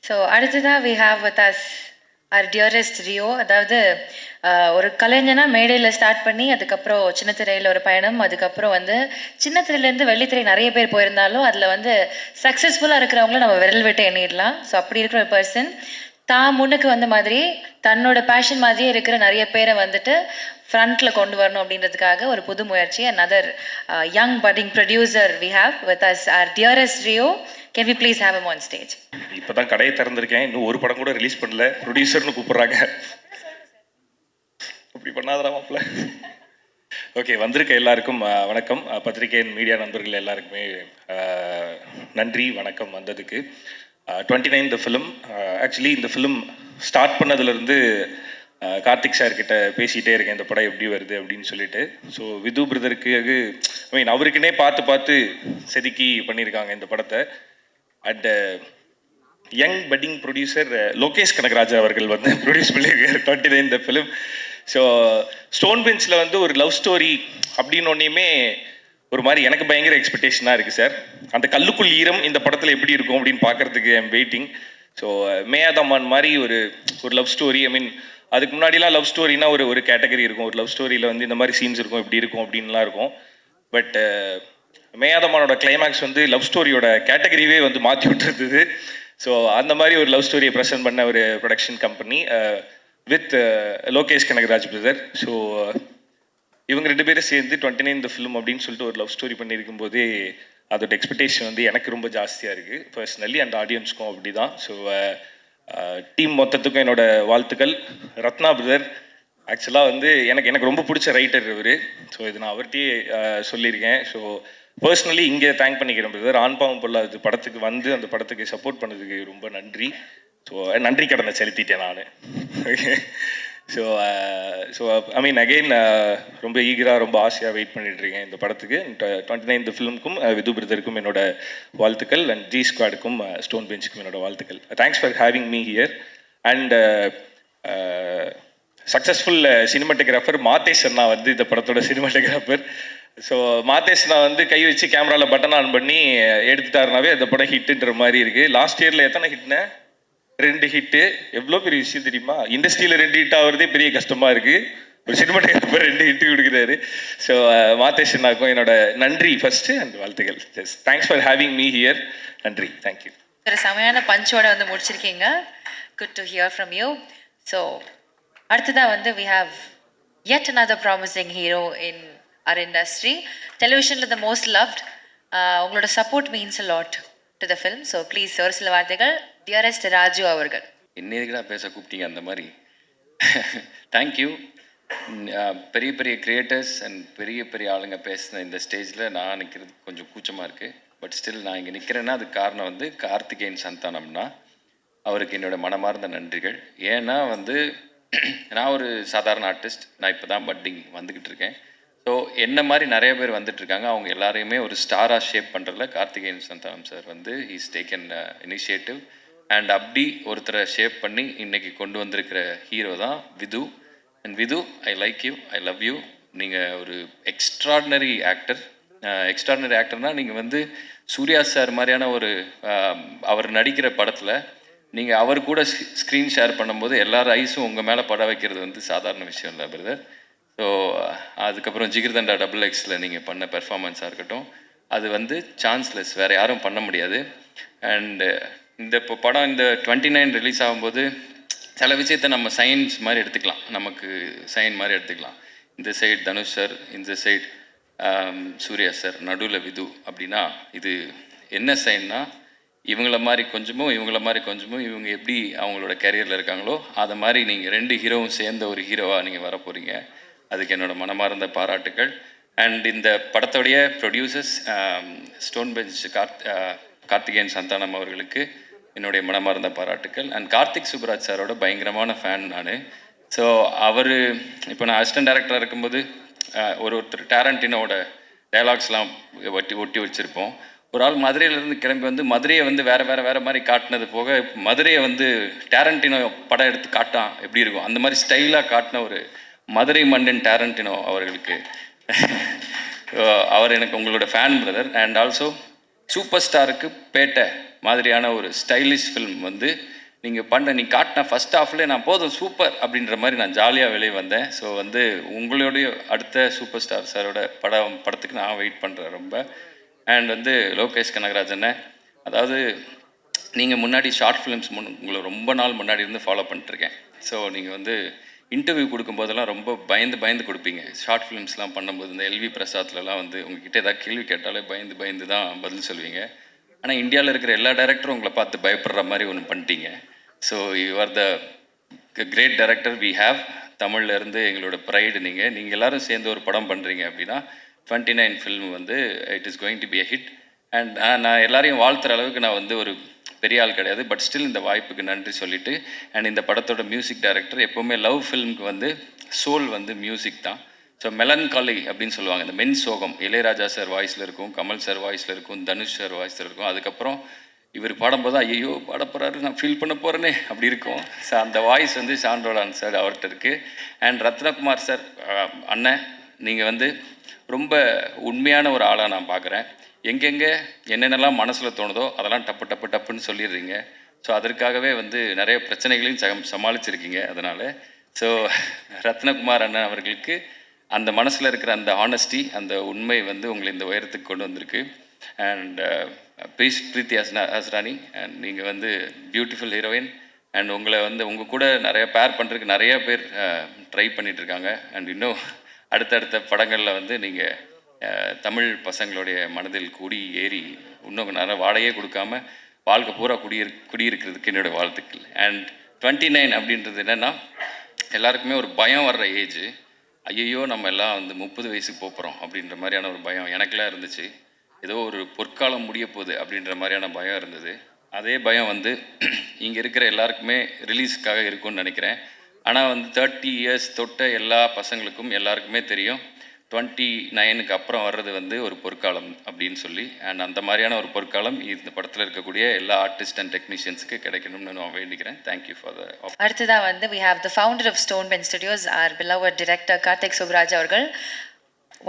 So அடுத்ததாக we have with us our dearest Rio. அதாவது ஒரு கலைஞனா மேடையில் ஸ்டார்ட் பண்ணி அதுக்கப்புறம் சின்ன திரையில் ஒரு பயணம், அதுக்கப்புறம் வந்து சின்ன திரையிலேருந்து வெள்ளித்திரை நிறைய பேர் போயிருந்தாலும் அதில் வந்து சக்ஸஸ்ஃபுல்லாக இருக்கிறவங்கள நம்ம விரல் விட்டு எண்ணிடலாம். ஸோ அப்படி இருக்கிற ஒரு பர்சன் தான் முன்னுக்கு வந்த மாதிரி தன்னோட பேஷன் மாதிரியே இருக்கிற நிறைய பேரை வந்துட்டு ஃப்ரண்ட்டில் கொண்டு வரணும் அப்படின்றதுக்காக ஒரு புது முயற்சி. another young budding producer we have with us, our dearest Rio. Can we please have him on stage? இப்போ தான் கடையை திறந்திருக்கேன், இன்னும் ஒரு படம் கூட ரிலீஸ் பண்ணல, ப்ரொடியூசர்னு கூப்பிட்றாங்க. அப்படி பண்ணாதரா மாப்பிள்ள. ஓகே, வந்திருக்க எல்லாருக்கும் வணக்கம். பத்திரிகை மீடியா நண்பர்கள் எல்லாருக்குமே நன்றி, வணக்கம் வந்ததுக்கு. 29 ஃபிலிம். ஆக்சுவலி இந்த ஃபிலிம் ஸ்டார்ட் பண்ணதுலேருந்து கார்த்திக் சார் கிட்ட பேசிகிட்டே இருக்கேன், இந்த படம் எப்படி வருது அப்படின்னு சொல்லிட்டு. ஸோ விது பிரதருக்கு ஐ மீன் அவருக்குன்னே பார்த்து செதுக்கி பண்ணியிருக்காங்க இந்த படத்தை. And young budding producer Lokesh Kanagaraj அவர்கள் வந்து ப்ரொடியூஸ் பண்ணியிருக்காரு 29 ஃபிலிம். ஸோ ஸ்டோன் பெஞ்சில் வந்து ஒரு லவ் ஸ்டோரி அப்படின்னு ஒன்றையுமே ஒரு மாதிரி எனக்கு பயங்கர எக்ஸ்பெக்டேஷனாக இருக்குது சார். அந்த கல்லுக்குள் ஈரம் இந்த படத்தில் எப்படி இருக்கும் அப்படின்னு பார்க்குறதுக்கு ஐம் வெயிட்டிங். ஸோ மேயாதம்மான் மாதிரி ஒரு லவ் ஸ்டோரி. ஐ மீன் அதுக்கு முன்னாடிலாம் லவ் ஸ்டோரினா ஒரு கேட்டகரி இருக்கும், ஒரு லவ் ஸ்டோரியில் வந்து இந்த மாதிரி சீன்ஸ் இருக்கும், இப்படி இருக்கும் அப்படின்லாம் இருக்கும். பட் மேயாதம்மானோட கிளைமேக்ஸ் வந்து லவ் ஸ்டோரியோட கேட்டகரியே வந்து மாற்றி விட்டுருந்தது. ஸோ அந்த மாதிரி ஒரு லவ் ஸ்டோரியை ப்ரெசென்ட் பண்ண ஒரு production company with Lokesh Kanagaraj brother. So இவங்க 2 பேரும் சேர்ந்து 29 ஃபிலிம் அப்படின்னு சொல்லிட்டு ஒரு லவ் ஸ்டோரி பண்ணியிருக்கும் போதே அதோட எக்ஸ்பெக்டேஷன் வந்து எனக்கு ரொம்ப ஜாஸ்தியாக இருக்குது பர்சனலி, அண்ட் ஆடியன்ஸ்க்கும் அப்படி தான். ஸோ டீம் மொத்தத்துக்கும் என்னோட வாழ்த்துக்கள். ரத்னா பிரதர் ஆக்சுவலாக வந்து எனக்கு ரொம்ப பிடிச்ச ரைட்டர் இவர். ஸோ இது நான் அவர்கிட்டயே சொல்லியிருக்கேன். ஸோ பர்சனலி இங்கே தேங்க் பண்ணிக்கிறேன் பிரதர். ஆண்பாவம் பொல்லாது படத்துக்கு வந்து அந்த படத்துக்கு சப்போர்ட் பண்ணதுக்கு ரொம்ப நன்றி. ஸோ நன்றி கடனை செலுத்திட்டேன் நான். ஸோ ஐ மீன் அகெயின் ரொம்ப ஈகராக ரொம்ப ஆசையாக வெயிட் பண்ணிட்டுருக்கேன் இந்த படத்துக்கு. 29 ஃபிலிமுக்கும் விது பிரதருக்கும் என்னோட வாழ்த்துக்கள், அண்ட் ஜி ஸ்குவாடுக்கும் ஸ்டோன் பெஞ்சுக்கும் என்னோட வாழ்த்துக்கள். Thanks for having me here. And successful cinematographer Madhesh அண்ணா வந்து இந்த படத்தோட சினிமாட்டோகிராஃபர். ஸோ மாதேஷ் நான் வந்து கை வச்சு கேமராவில் பட்டன் ஆன் பண்ணி எடுத்துட்டாருனாவே அந்த படம் ஹிட்டுன்ற மாதிரி இருக்குது. லாஸ்ட் இயரில் எத்தனை ஹிட்னு? 2 ஹிட்டு. எவ்வளோ பெரிய விஷயம் தெரியுமா? இண்டஸ்ட்ரியில் 2 ஹிட் ஆகிறதே பெரிய கஷ்டமாக இருக்குது, ஒரு சினிமாட்டோகிராஃபர் 2 ஹிட்டு கொடுக்குறாரு. ஸோ மாதேஷ் அண்ணாக்கும் என்னோட நன்றி ஃபர்ஸ்ட்டு அண்ட் வாழ்த்துக்கள். Thanks for having me here. நன்றி, தேங்க்யூ. ஒரு செமையான பஞ்சோட வந்து முடிச்சிருக்கீங்க. Good to hear from you. So அடுத்ததாக வந்து we have yet another promising hero in our industry. டெலிவிஷனில் த மோஸ்ட் லவ்ட். உங்களோட support means a lot to the film. So please ஒரு சில வார்த்தைகள் டியரஸ்ட் ராஜு அவர்கள். இன்னைக்குடா பேச கூப்பிட்டீங்க அந்த மாதிரி. தேங்க்யூ. பெரிய பெரிய கிரியேட்டர்ஸ் அண்ட் பெரிய பெரிய ஆளுங்க பேசின இந்த ஸ்டேஜில் நான் நிற்கிறது கொஞ்சம் கூச்சமாக இருக்குது. பட் ஸ்டில் நான் இங்கே நிற்கிறேன்னா அதுக்கு காரணம் வந்து கார்த்திகேயன் சந்தானம்னா அவருக்கு என்னோடய மனமார்ந்த நன்றிகள். ஏன்னா வந்து நான் ஒரு சாதாரண ஆர்டிஸ்ட், நான் இப்போ தான் பட்டிங் வந்துக்கிட்டு இருக்கேன். ஸோ என்ன மாதிரி நிறைய பேர் வந்துட்டுருக்காங்க, அவங்க எல்லாரையுமே ஒரு ஸ்டாராக ஷேப் பண்ணுறதுல கார்த்திகேயன் சந்தானம் சார் வந்து ஹீஸ் டேக்கன் இனிஷியேட்டிவ். அண்ட் அப்படி ஒருத்தரை ஷேப் பண்ணி இன்றைக்கி கொண்டு வந்திருக்கிற ஹீரோ தான் Vidhu. And Vidhu, I like you, I love you. நீங்கள் ஒரு எக்ஸ்ட்ராடினரி ஆக்டர். எக்ஸ்ட்ராடினரி ஆக்டர்னால் நீங்கள் வந்து சூர்யா சார் மாதிரியான ஒரு அவர் நடிக்கிற படத்தில் நீங்கள் அவர் கூட ஸ்க்ரீன் ஷேர் பண்ணும்போது எல்லார் ஐஸும் உங்கள் மேலே பட வைக்கிறது வந்து சாதாரண விஷயம் இல்லை பிரதர். ஸோ அதுக்கப்புறம் ஜிகிர்தண்டா XXL நீங்கள் பண்ண பெர்ஃபார்மன்ஸாக இருக்கட்டும், அது வந்து சான்ஸ்லெஸ், வேறு யாரும் பண்ண முடியாது. அண்டு இந்த இப்போ படம் இந்த 29 ரிலீஸ் ஆகும்போது சில விஷயத்தை நம்ம சயின்ஸ் மாதிரி எடுத்துக்கலாம், நமக்கு சைன் மாதிரி எடுத்துக்கலாம். இந்த சைடு தனுஷ் சார், இந்த சைடு சூர்யா சார், நடுவில் விது. அப்படின்னா இது என்ன சைன்னா இவங்கள மாதிரி கொஞ்சமும் இவங்கள மாதிரி கொஞ்சமும் இவங்க எப்படி அவங்களோட கேரியரில் இருக்காங்களோ அதை மாதிரி நீங்கள் 2 ஹீரோவும் சேர்ந்த ஒரு ஹீரோவாக நீங்கள் வர போகிறீங்க. அதுக்கு என்னோடய மனமார்ந்த பாராட்டுக்கள். அண்ட் இந்த படத்தோடைய producers stone bench Karthikeyan Santhanam அவர்களுக்கு என்னுடைய மனமார்ந்த பாராட்டுக்கள். அண்ட் கார்த்திக் சுப்ராஜ் சாரோட பயங்கரமான ஃபேன் நான். ஸோ அவர் இப்போ நான் அசிஸ்டன்ட் டைரக்டராக இருக்கும்போது ஒருத்தர் டேரண்டினோட டைலாக்ஸ்லாம் ஒட்டி வச்சுருப்போம். ஒரு ஆள் மதுரையிலேருந்து கிளம்பி வந்து மதுரையை வந்து வேறு மாதிரி காட்டினது போக மதுரையை வந்து டேரண்டினோ படம் எடுத்து காட்டான் எப்படி இருக்கும் அந்த மாதிரி ஸ்டைலாக காட்டின ஒரு மதுரை மன்னன் டேரண்டினோ அவர்களுக்கு அவர் எனக்கு உங்களோட fan brother. And also super ஸ்டாருக்கு பேட்டை மாதிரியான ஒரு ஸ்டைலிஷ் ஃபில்ம் வந்து நீ காட்டின ஃபஸ்ட் ஹாஃப்லேயே நான் போதும் சூப்பர் அப்படின்ற மாதிரி நான் ஜாலியாக வெளியே வந்தேன். ஸோ வந்து உங்களுடைய அடுத்த சூப்பர் ஸ்டார் சாரோட படத்துக்கு நான் வெயிட் பண்ணுறேன் ரொம்ப. அண்ட் வந்து லோகேஷ் கனகராஜனை, அதாவது நீங்கள் முன்னாடி ஷார்ட் ஃபிலிம்ஸ் உங்களை ரொம்ப நாள் முன்னாடி இருந்து ஃபாலோ பண்ணிட்டுருக்கேன். ஸோ நீங்கள் வந்து இன்டர்வியூ கொடுக்கும்போதெல்லாம் ரொம்ப பயந்து கொடுப்பீங்க. ஷார்ட் ஃபிலிம்ஸ்லாம் பண்ணும்போது இந்த எல்வி பிரசாத்லலாம் வந்து உங்ககிட்ட ஏதாவது கேள்வி கேட்டாலே பயந்து தான் பதில் சொல்லுவீங்க. ஆனால் இந்தியாவில் இருக்கிற எல்லா டைரக்டரும் உங்களை பார்த்து பயப்படுற மாதிரி ஒன்று பண்ணிட்டீங்க. So you are the great director we have. தமிழ்லேருந்து எங்களோட ப்ரைடு நீங்கள் எல்லோரும் சேர்ந்து ஒரு படம் பண்ணுறீங்க அப்படின்னா 29 ஃபில்ம் வந்து it is going to be a hit. And நான் எல்லாரையும் வாழ்த்துற அளவுக்கு நான் வந்து ஒரு பெரிய ஆள் கிடையாது. பட் ஸ்டில் இந்த வாய்ப்புக்கு நன்றி சொல்லிவிட்டு, அண்ட் இந்த படத்தோட மியூசிக் டைரக்டர் எப்போவுமே லவ் ஃபில்முக்கு வந்து சோல் வந்து மியூசிக் தான். ஸோ மெலன்காலி அப்படின்னு சொல்லுவாங்க, இந்த மென் சோகம் இளையராஜா சார் வாய்ஸில் இருக்கும், கமல் சார் வாய்ஸில் இருக்கும், தனுஷ் சார் வாய்ஸில் இருக்கும். அதுக்கப்புறம் இவர் பாடும்போது ஐயோ பாட போகிறாரு, நான் ஃபீல் பண்ண போகிறேனே அப்படி இருக்கும். ஸோ அந்த வாய்ஸ் வந்து ஷான் ரோலான் சார் அவர்கிட்ட இருக்குது. அண்ட் ரத்னகுமார் சார் அண்ணன், நீங்கள் வந்து ரொம்ப உண்மையான ஒரு ஆளாக நான் பார்க்குறேன். எங்கெங்கே என்னென்னலாம் மனசில் தோணுதோ அதெல்லாம் டப்புன்னு சொல்லிடுறீங்க. ஸோ அதற்காகவே வந்து நிறைய பிரச்சனைகளையும் சமாளிச்சிருக்கீங்க. அதனால் ஸோ ரத்னகுமார் அண்ணன் அவர்களுக்கு அந்த மனசில் இருக்கிற அந்த ஆனஸ்டி, அந்த உண்மை வந்து உங்களை இந்த உயரத்துக்கு கொண்டு வந்திருக்கு. அண்ட் பிரீத்தி ஹஸ்ரானி, அண்ட் நீங்கள் வந்து பியூட்டிஃபுல் ஹீரோயின். அண்ட் உங்களை வந்து உங்கள் கூட நிறைய பேர் பண்ணுறதுக்கு நிறைய பேர் ட்ரை பண்ணிகிட்ருக்காங்க. அண்ட் இன்னும் அடுத்தடுத்த படங்களில் வந்து நீங்கள் தமிழ் பசங்களுடைய மனதில் கூடி ஏறி இன்னும் நிறைய வாடகையே கொடுக்காம வாழ்க்கை பூரா குடியிருக்கிறதுக்கு என்னோடய வாழ்த்துக்கள். அண்ட் 29 அப்படின்றது என்னென்னா, எல்லாருக்குமே ஒரு பயம் வர்ற ஏஜ். ஐயோ நம்ம எல்லாம் வந்து 30 வயசுக்கு போகிறோம் அப்படின்ற மாதிரியான ஒரு பயம் எனக்கெல்லாம் இருந்துச்சு. ஏதோ ஒரு பொற்காலம் முடிய போகுது அப்படின்ற மாதிரியான பயம் இருந்தது. அதே பயம் வந்து இங்கே இருக்கிற எல்லாருக்குமே ரிலீஸ்க்காக இருக்கும்னு நினைக்கிறேன். ஆனால் வந்து 30 இயர்ஸ் தொட்ட எல்லா பசங்களுக்கும் எல்லாருக்குமே தெரியும் 29க்கு அப்புறம் வர்றது வந்து ஒரு பொற்காலம் அப்படின்னு சொல்லி. அண்ட் அந்த மாதிரியான ஒரு பொற்காலம் இந்த படத்தில் இருக்கக்கூடிய எல்லா ஆர்டிஸ்ட் அண்ட் டெக்னீஷியன்ஸுக்கு கிடைக்கணும்னு நான் வேண்டிக்கிறேன். Thank you for the. அடுத்ததாக வந்து we have the founder of Stone Pen Studios, our beloved director Karthik Subraj அவர்கள்.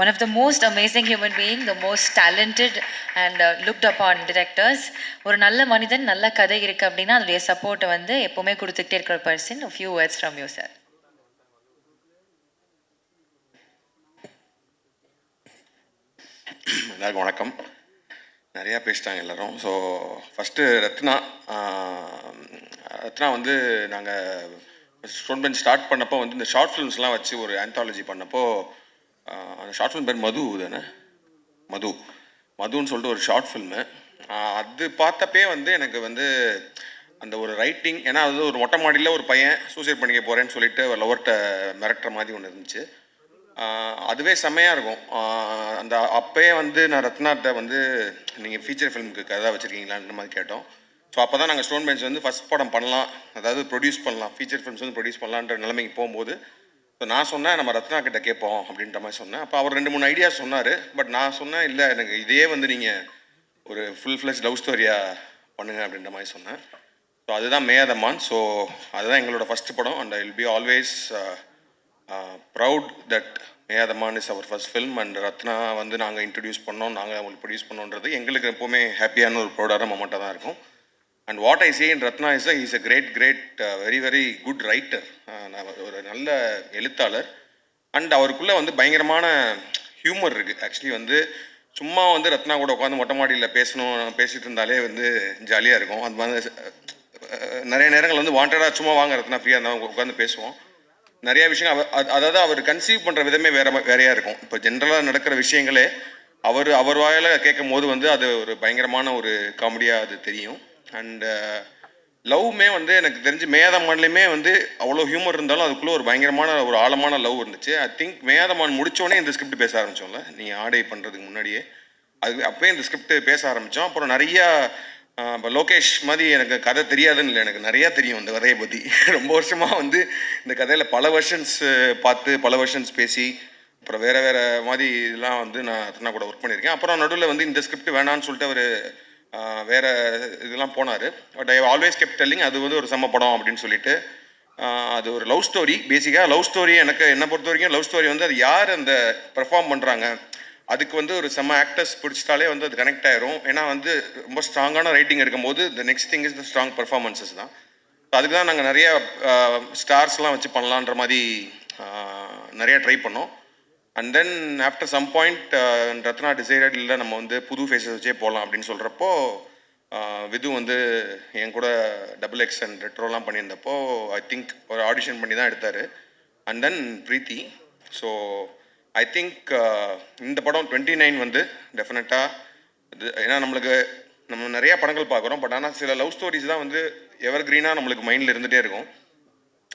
One of the most amazing human being, the most talented and looked upon directors. ஒரு நல்ல மனிதன், நல்ல கதை இருக்குது அப்படின்னா அதோடைய சப்போர்ட்டை வந்து எப்போவுமே கொடுத்துக்கிட்டே இருக்கிற person. A few words from you, sir. எல்லாருக்கும் வணக்கம். நிறையா பேசிட்டாங்க எல்லோரும். ஸோ ஃபஸ்ட்டு ரத்னா வந்து நாங்கள் ஸ்டோன் பென் ஸ்டார்ட் பண்ணப்போ வந்து இந்த ஷார்ட் ஃபிலிம்ஸ்லாம் வச்சு ஒரு ஆந்தாலஜி பண்ணப்போ, அந்த ஷார்ட் ஃபிலிம் பேர் மது தானே, மதுன்னு சொல்லிட்டு ஒரு ஷார்ட் ஃபில்மு. அது பார்த்தப்பே வந்து எனக்கு வந்து அந்த ஒரு ரைட்டிங், ஏன்னா அது ஒரு மொட்டை மாடியில் ஒரு பையன் சூசைட் பண்ணிக்க போகிறேன்னு சொல்லிட்டு ஒரு லவர்கிட்ட மிரட்டுற மாதிரி ஒன்று இருந்துச்சு. அதுவே செம்மையாக இருக்கும். அந்த அப்போயே வந்து நான் ரத்னாட்ட வந்து நீங்கள் ஃபீச்சர் ஃபிலிமுக்கு கதை வச்சுருக்கீங்களான்ற மாதிரி கேட்டோம். ஸோ அப்போ தான் நாங்கள் ஸ்டோன் பென்ஸ் வந்து ஃபஸ்ட் படம் பண்ணலாம், அதாவது ப்ரொடியூஸ் பண்ணலாம், ஃபீச்சர் ஃபிலிம்ஸ் வந்து ப்ரொடியூஸ் பண்ணலான்ற நிலைமைக்கு போகும்போது, ஸோ நான் சொன்னேன் நம்ம ரத்னா கிட்ட கேட்போம் அப்படின்ற மாதிரி சொன்னேன். அப்போ அவர் 2-3 ஐடியா சொன்னார். பட் நான் சொன்னேன் இல்லை, எனக்கு இதே வந்து நீங்கள் ஒரு ஃபுல் ஃப்ளெஜ் லவ் ஸ்டோரியாக பண்ணுங்கள் அப்படின்ற மாதிரி சொன்னேன். ஸோ அதுதான் மேயாதமான். ஸோ அதுதான் எங்களோட ஃபஸ்ட்டு படம். And I will be always proud that Meyaadha Maan is our first film. And Rathna வந்து நாங்கள் இன்ட்ரடியூஸ் பண்ணோம், நாங்கள் அவங்களுக்கு ப்ரொடியூஸ் பண்ணோன்றது எங்களுக்கு எப்போவுமே ஹாப்பியான ஒரு ப்ரௌடான மொமெண்ட்டாக தான் இருக்கும். And what I say in Rathna is a great very good writer. ஒரு நல்ல எழுத்தாளர். அண்ட் அவருக்குள்ளே வந்து பயங்கரமான ஹியூமர் இருக்குது. ஆக்சுவலி வந்து சும்மா வந்து ரத்னா கூட உட்காந்து மொட்டை மாடியில் பேசிகிட்டு இருந்தாலே வந்து ஜாலியாக இருக்கும். அது மாதிரி நிறைய நேரங்கள் வந்து வாண்டடாக சும்மா வாங்க ரத்னா ஃப்ரீயாக இருந்தால் உட்காந்து பேசுவோம். நிறையா விஷயங்கள் அதாவது அவர் கன்சீவ் பண்ணுற விதமே வேறையாக இருக்கும். இப்போ ஜென்ரலாக நடக்கிற விஷயங்களே அவர் வாயில் கேட்கும் போது வந்து அது ஒரு பயங்கரமான ஒரு காமெடியாக அது தெரியும். அண்டு லவ்மே வந்து எனக்கு தெரிஞ்சு மேயாதமான்லேயுமே வந்து அவ்வளோ ஹியூமர் இருந்தாலும் அதுக்குள்ளே ஒரு பயங்கரமான ஒரு ஆழமான லவ் இருந்துச்சு. ஐ திங்க் மேயாதமான் முடித்தோடனே இந்த ஸ்கிரிப்ட் பேச ஆரம்பித்தோம்ல, நீங்கள் ஆடை பண்ணுறதுக்கு முன்னாடியே அப்போயே இந்த ஸ்கிரிப்ட் பேச ஆரம்பித்தோம். அப்புறம் நிறையா இப்போ லோகேஷ் மாதிரி எனக்கு கதை தெரியாதுன்னு இல்லை, எனக்கு நிறையா தெரியும் இந்த கதையை பற்றி. ரொம்ப வருஷமாக வந்து இந்த கதையில் பல வெர்ஷன்ஸ் பார்த்து பல வெர்ஷன்ஸ் பேசி அப்புறம் வேறு மாதிரி இதெல்லாம் வந்து நான் ரத்னா கூட ஒர்க் பண்ணியிருக்கேன். அப்புறம் நடுவில் வந்து இந்த ஸ்கிரிப்ட் வேணான்னு சொல்லிட்டு அவர் வேறு இதெல்லாம் போனார். But I always kept telling அது வந்து ஒரு செம்ம படம் அப்படின்னு சொல்லிட்டு. அது ஒரு லவ் ஸ்டோரி. பேசிக்காக லவ் ஸ்டோரி என்னை பொறுத்த வரைக்கும் லவ் ஸ்டோரி வந்து அது யார் அந்த பெர்ஃபார்ம் பண்ணுறாங்க அதுக்கு வந்து ஒரு செம்ம ஆக்டர்ஸ் பிடிச்சிட்டாலே வந்து அது கனெக்ட் ஆயிரும். ஏன்னா வந்து ரொம்ப ஸ்ட்ராங்கான ரைட்டிங் இருக்கும்போது the next thing is the strong performances தான். அதுக்கு தான் நாங்கள் நிறைய ஸ்டார்ஸ்லாம் வச்சு பண்ணலான்ற மாதிரி நிறைய ட்ரை பண்ணோம். And then after some point Rathna decided இல்லை நம்ம வந்து புது ஃபேஸஸ் வச்சே போகலாம் அப்படின்னு சொல்கிறப்போ விது வந்து என் கூட XXX அண்ட் ரெட்ரோலாம் பண்ணியிருந்தப்போ ஐ திங்க் ஒரு ஆடிஷன் பண்ணி தான் எடுத்தார். And then Preethi. So I think இந்த படம் 29 வந்து டெஃபினட்டாக இது, ஏன்னா நம்ம நிறையா படங்கள் பார்க்குறோம், பட் ஆனால் சில லவ் ஸ்டோரிஸ் தான் வந்து எவர் க்ரீனாக நம்மளுக்கு மைண்டில் இருந்துகிட்டே இருக்கும்.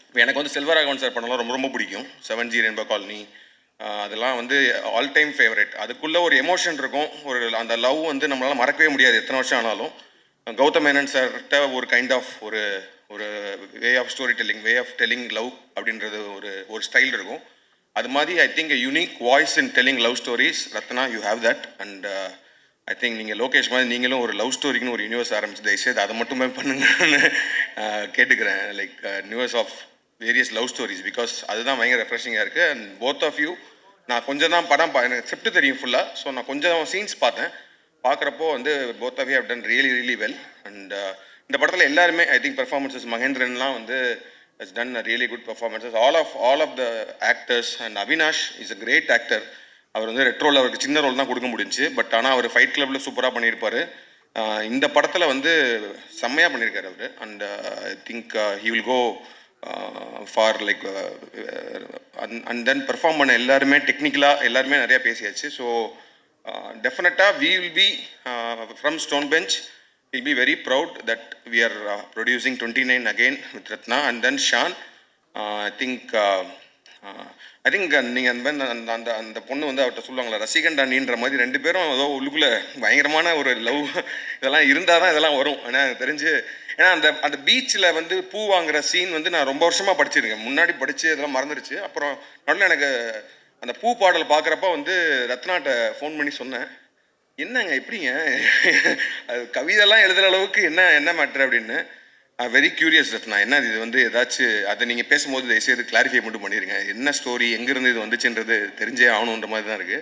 இப்போ எனக்கு வந்து செல்வராகவன் சார் படம்லாம் ரொம்ப ரொம்ப பிடிக்கும். 7G ரெயின்போ காலனி அதெல்லாம் வந்து ஆல் டைம் ஃபேவரட். அதுக்குள்ளே ஒரு எமோஷன் இருக்கும், ஒரு அந்த லவ் வந்து நம்மளால் மறக்கவே முடியாது எத்தனை வருஷம் ஆனாலும். கௌதம் மேனன் சார்கிட்ட ஒரு கைண்ட் ஆஃப் ஒரு ஒரு way of storytelling, way of telling love அப்படின்றது ஒரு ஸ்டைல் இருக்கும். அது மாதிரி I think unique voice in telling love stories. Rathna, you have that. And I think நீங்கள் லோகேஷ் மாதிரி நீங்களும் ஒரு லவ் ஸ்டோரிக்குன்னு ஒரு யூனிவர்ஸ் ஆரம்பிச்சு தயவுசெய்து அதை மட்டுமே பண்ணுங்கன்னு கேட்டுக்கிறேன். Like universe of various love stories, because அதுதான் பயங்கர ரெஃப்ரெஷிங்காக இருக்குது. அண்ட் போத் ஆஃப் யூ, நான் கொஞ்சம் தான் படம் எனக்கு ஸ்கிரிப்ட் தெரியும் ஃபுல்லாக, ஸோ நான் கொஞ்சம் சீன்ஸ் பார்த்தேன். பார்க்குறப்போ வந்து both of you have done really well. And இந்த படத்தில் எல்லாருமே ஐ திங்க் பெர்ஃபார்மன்ஸஸ், மகேந்திரன்லாம் வந்து has done a really good performances. All of the actors, and Avinash is a great actor. அவர் வந்து ரெட்ரோவில் அவருக்கு சின்ன ரோல் தான் கொடுக்க முடிஞ்சு, பட் ஆனால் அவர் ஃபைட் கிளப்பில் சூப்பராக பண்ணியிருப்பார். இந்த படத்தில் வந்து செம்மையாக பண்ணியிருக்காரு அவர். And I think he will go for like and then perform பண்ண எல்லாருமே டெக்னிக்கலாக எல்லாருமே நிறையா பேசியாச்சு. ஸோ டெஃபினட்டாக we will be from stone bench, we'll be very proud that we are producing 29 again with Ratna. And then Shan, I think நீங்கள் அந்த பொண்ணு வந்து அவர்கிட்ட சொல்லுவாங்களா ரசிகண்டானின்ற மாதிரி, ரெண்டு பேரும் ஏதோ உள்ளுக்குள்ளே பயங்கரமான ஒரு லவ் இதெல்லாம் இருந்தால் தான் இதெல்லாம் வரும். ஆனால் எனக்கு தெரிஞ்சு, ஏன்னா அந்த பீச்சில் வந்து பூ வாங்குற சீன் வந்து நான் ரொம்ப வருஷமாக படிச்சிருக்கேன், முன்னாடி படித்து இதெல்லாம் மறந்துடுச்சு. அப்புறம் நடுவில் எனக்கு அந்த பூ பாடல் பார்க்குறப்ப வந்து ரத்னாட்ட ஃபோன் பண்ணி சொன்னேன், என்னங்க எப்படிங்க அது கவிதைலாம் எழுதுகிற அளவுக்கு என்ன மேட்ரு அப்படின்னு. வெரி க்யூரியஸ் ரத்னா, என்ன இது வந்து ஏதாச்சும் அதை நீங்கள் பேசும்போது தயவுசெய்து கிளாரிஃபை மட்டும் பண்ணிடுங்க, என்ன ஸ்டோரி எங்கேருந்து இது வந்துச்சுன்றது தெரிஞ்சே ஆகணுன்ற மாதிரி தான் இருக்குது.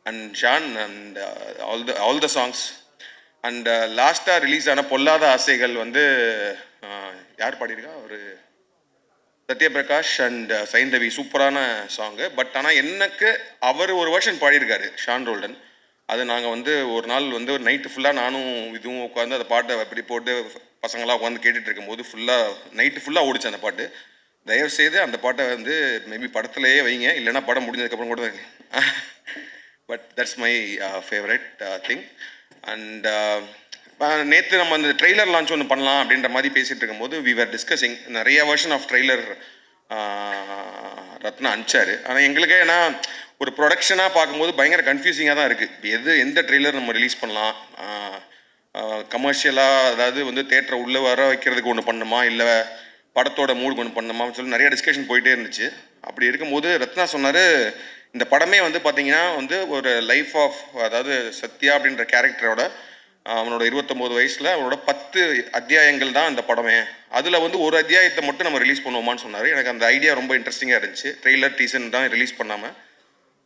And Sean and all the songs. And லாஸ்ட்டாக ரிலீஸ் ஆன பொல்லாத ஆசைகள் வந்து யார் பாடியிருக்கா, ஒரு சத்யபிரகாஷ் அண்ட் சைந்தவி, சூப்பரான சாங்கு. பட் ஆனால் எனக்கு அவர் ஒரு வெர்ஷன் பாடியிருக்காரு ஷான் ரோல்டன். அது நாங்கள் வந்து ஒரு நாள் வந்து ஒரு நைட்டு ஃபுல்லாக நானும் இதுவும் உட்காந்து அந்த பாட்டை அப்படி போட்டு பசங்களாம் உட்காந்து கேட்டுட்டு இருக்கும்போது நைட்டு ஃபுல்லாக ஓடிச்சு அந்த பாட்டு. தயவுசெய்து அந்த பாட்டை வந்து மேபி படத்துலையே வைங்க, இல்லைன்னா படம் முடிஞ்சதுக்கப்புறம் கூட வைங்க. But that's my favourite thing. And நேற்று நம்ம அந்த ட்ரெய்லர் லான்ச் ஒன்று பண்ணலாம் அப்படின்ற மாதிரி பேசிகிட்டு இருக்கும்போது வி ஆர் டிஸ்கஸிங் நிறைய வெர்ஷன் ஆஃப் ட்ரெய்லர் ரத்னா அனுப்பிச்சாரு. ஆனால் எங்களுக்கு ஏன்னா ஒரு ப்ரொடக்ஷனாக பார்க்கும்போது பயங்கர கன்ஃபியூசிங்காக தான் இருக்குது. எந்த ட்ரெய்லர் நம்ம ரிலீஸ் பண்ணலாம், கமர்ஷியலாக அதாவது வந்து தேட்டரை உள்ளே வர வைக்கிறதுக்கு ஒன்று பண்ணணுமா, இல்லை படத்தோட மூடுக்கு ஒன்று பண்ணணுமான்னு சொல்லி நிறைய டிஸ்கஷன் போயிட்டே இருந்துச்சு. அப்படி இருக்கும்போது ரத்னா சொன்னார், இந்த படமே வந்து பார்த்திங்கன்னா வந்து ஒரு லைஃப் ஆஃப், அதாவது சத்யா அப்படின்ற கேரக்டரோட அவனோட 29 வயசில் அவனோட 10 அத்தியாயங்கள் தான் இந்த படமே. அதில் வந்து ஒரு அத்தியாயத்தை மட்டும் நம்ம ரிலீஸ் பண்ணுவோமான்னு சொன்னார். எனக்கு அந்த ஐடியா ரொம்ப இன்ட்ரெஸ்டிங்காக இருந்துச்சு. ட்ரெய்லர் டீசன் தான் ரிலீஸ் பண்ணாமல்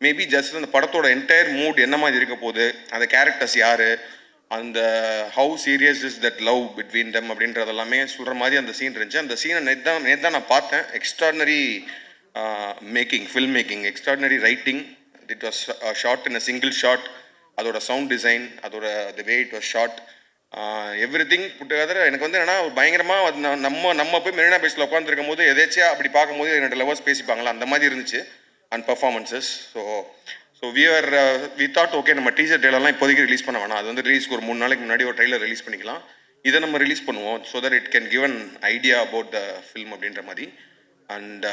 மேபி ஜஸ்ட் அந்த படத்தோட என்டையர் மூட் என்ன மாதிரி இருக்க போகுது, அந்த கேரக்டர்ஸ் யார், அந்த how serious is that love between them அப்படின்றதெல்லாமே சொல்கிற மாதிரி அந்த சீன் இருந்துச்சு. அந்த சீனை நேற்று தான் நான் பார்த்தேன். Extraordinary making, film making, extraordinary writing. It was shot in a single shot. அதோட சவுண்ட் டிசைன், அதோட the way it was shot, everything put together. எனக்கு வந்து என்னன்னா பயங்கரமாக நம்ம போய் மெரினா பீச்சில் உட்காந்துருக்கும் போது எதாச்சியா அப்படி பார்க்கும்போது என்னோட லவர்ஸ் பேசிப்பாங்களா அந்த மாதிரி இருந்துச்சு. And performances. So we thought okay நம்ம டீசர் ட்ரெய்லர்லாம் இப்போதைக்கு ரிலீஸ் பண்ண வேணாம், அது வந்து ரிலீஸ்க்கு ஒரு 3 நாளைக்கு முன்னாடி ஒரு ட்ரெய்லர் ரிலீஸ் பண்ணிக்கலாம், இதை நம்ம ரிலீஸ் பண்ணுவோம் so that it can give an idea about the film அப்படின்ற மாதிரி. And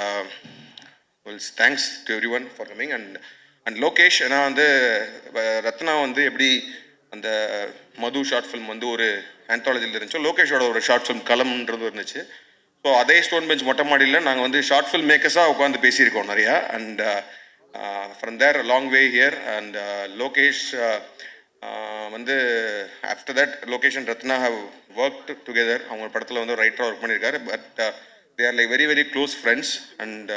thanks to every one for coming. And Lokesh, ஏன்னா வந்து ரத்னா வந்து எப்படி அந்த மது ஷார்ட் ஃபிலிம் வந்து ஒரு ஆந்தாலஜியில் இருந்துச்சோ, லோகேஷோட ஒரு ஷார்ட் ஃபிலிம் களம்ன்றது இருந்துச்சு. ஸோ அதே ஸ்டோன் பெஞ்ச் மொட்டை மாடியில் நாங்கள் வந்து ஷார்ட் ஃபில்ம் மேக்கர்ஸாக உட்காந்து பேசியிருக்கோம் நிறையா. And from there long way here. And Lokesh வந்து after that Lokesh and Ratna have work together. அவங்க படத்தில் வந்து ஒரு ரைட்டராக ஒர்க் பண்ணியிருக்காரு. But they are like very very close friends. And